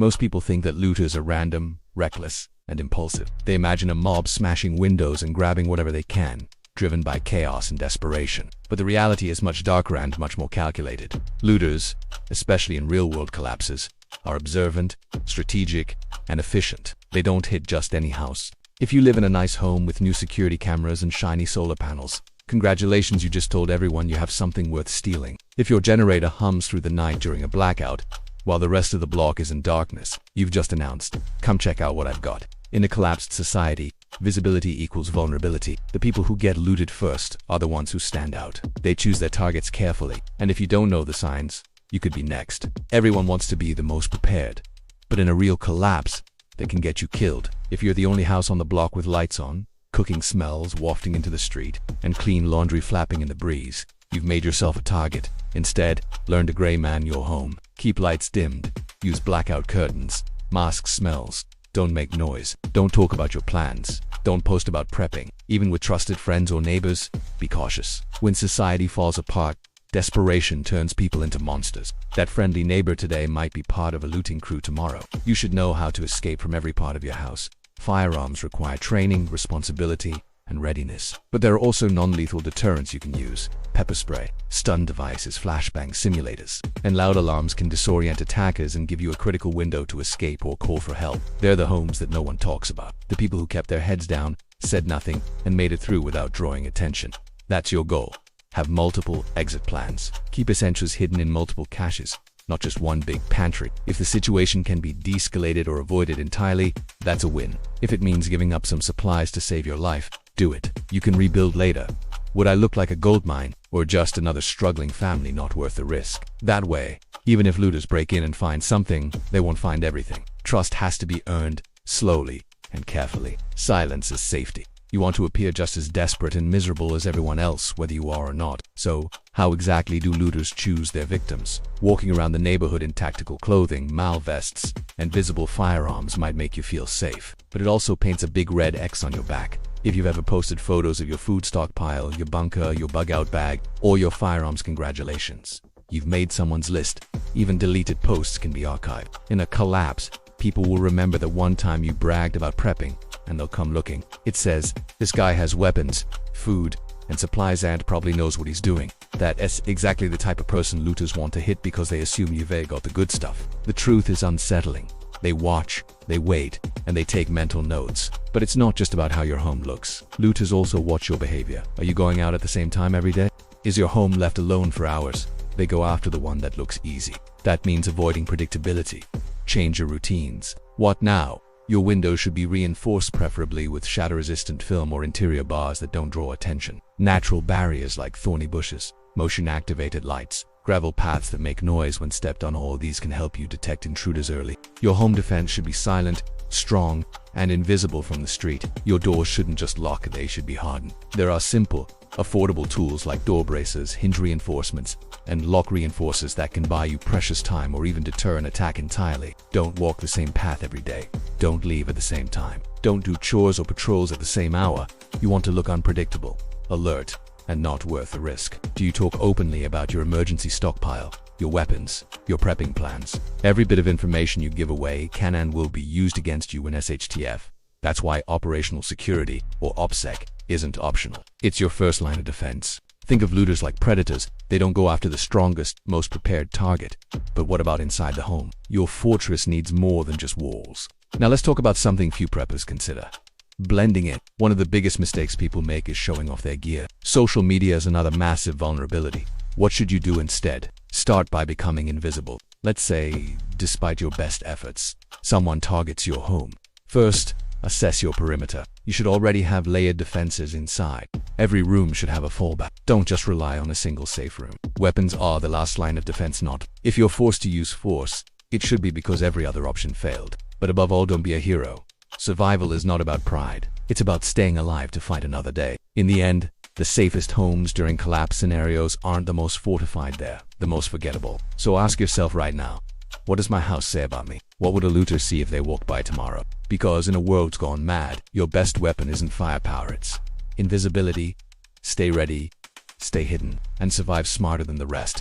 Most people think that looters are random, reckless, and impulsive. They imagine a mob smashing windows and grabbing whatever they can, driven by chaos and desperation. But the reality is much darker and much more calculated. Looters, especially in real-world collapses, are observant, strategic, and efficient. They don't hit just any house. If you live in a nice home with new security cameras and shiny solar panels, congratulations, you just told everyone you have something worth stealing. If your generator hums through the night during a blackout, while the rest of the block is in darkness, you've just announced, "Come check out what I've got." In a collapsed society, visibility equals vulnerability. The people who get looted first are the ones who stand out. They choose their targets carefully, and if you don't know the signs, you could be next. Everyone wants to be the most prepared, but in a real collapse, they can get you killed. If you're the only house on the block with lights on, cooking smells wafting into the street, and clean laundry flapping in the breeze, you've made yourself a target. Instead, learn to gray man your home. Keep lights dimmed. Use blackout curtains. Mask smells. Don't make noise. Don't talk about your plans. Don't post about prepping. Even with trusted friends or neighbors, be cautious. When society falls apart, desperation turns people into monsters. That friendly neighbor today might be part of a looting crew tomorrow. You should know how to escape from every part of your house. Firearms require training, responsibility, and readiness. But there are also non-lethal deterrents you can use. Pepper spray, stun devices, flashbang simulators, and loud alarms can disorient attackers and give you a critical window to escape or call for help. They're the homes that no one talks about. The people who kept their heads down, said nothing, and made it through without drawing attention. That's your goal. Have multiple exit plans. Keep essentials hidden in multiple caches, not just one big pantry. If the situation can be de-escalated or avoided entirely, that's a win. If it means giving up some supplies to save your life, do it. You can rebuild later. Would I look like a gold mine, or just another struggling family not worth the risk? That way, even if looters break in and find something, they won't find everything. Trust has to be earned, slowly and carefully. Silence is safety. You want to appear just as desperate and miserable as everyone else, whether you are or not. So, how exactly do looters choose their victims? Walking around the neighborhood in tactical clothing, malvests, and visible firearms might make you feel safe, but it also paints a big red X on your back. If you've ever posted photos of your food stockpile, your bunker, your bug-out bag, or your firearms, congratulations. You've made someone's list. Even deleted posts can be archived. In a collapse, people will remember the one time you bragged about prepping, and they'll come looking. It says, "This guy has weapons, food, and supplies and probably knows what he's doing." That's exactly the type of person looters want to hit because they assume you've got the good stuff. The truth is unsettling. They watch, they wait, and they take mental notes. But it's not just about how your home looks. Looters also watch your behavior. Are you going out at the same time every day? Is your home left alone for hours? They go after the one that looks easy. That means avoiding predictability. Change your routines. What now? Your windows should be reinforced, preferably with shatter-resistant film or interior bars that don't draw attention. Natural barriers like thorny bushes, motion-activated lights, gravel paths that make noise when stepped on, all these can help you detect intruders early. Your home defense should be silent, strong, and invisible from the street. Your doors shouldn't just lock, they should be hardened. There are simple, affordable tools like door braces, hinge reinforcements, and lock reinforcers that can buy you precious time or even deter an attack entirely. Don't walk the same path every day. Don't leave at the same time. Don't do chores or patrols at the same hour. You want to look unpredictable, alert, and not worth the risk. Do you talk openly about your emergency stockpile, your weapons, your prepping plans? Every bit of information you give away can and will be used against you in SHTF. That's why operational security, or OPSEC, isn't optional. It's your first line of defense. Think of looters like predators. They don't go after the strongest, most prepared target. But what about inside the home? Your fortress needs more than just walls. Now let's talk about something few preppers consider. Blending in. One of the biggest mistakes people make is showing off their gear. Social media is another massive vulnerability. What should you do instead? Start by becoming invisible. Let's say, despite your best efforts, someone targets your home. First, assess your perimeter. You should already have layered defenses inside. Every room should have a fallback. Don't just rely on a single safe room. Weapons are the last line of defense, not. If you're forced to use force, it should be because every other option failed. But above all, don't be a hero. Survival is not about pride. It's about staying alive to fight another day. In the end, the safest homes during collapse scenarios aren't the most fortified, they're the most forgettable. So ask yourself right now, what does my house say about me? What would a looter see if they walked by tomorrow? Because in a world gone mad, your best weapon isn't firepower, it's invisibility. Stay ready, stay hidden, and survive smarter than the rest.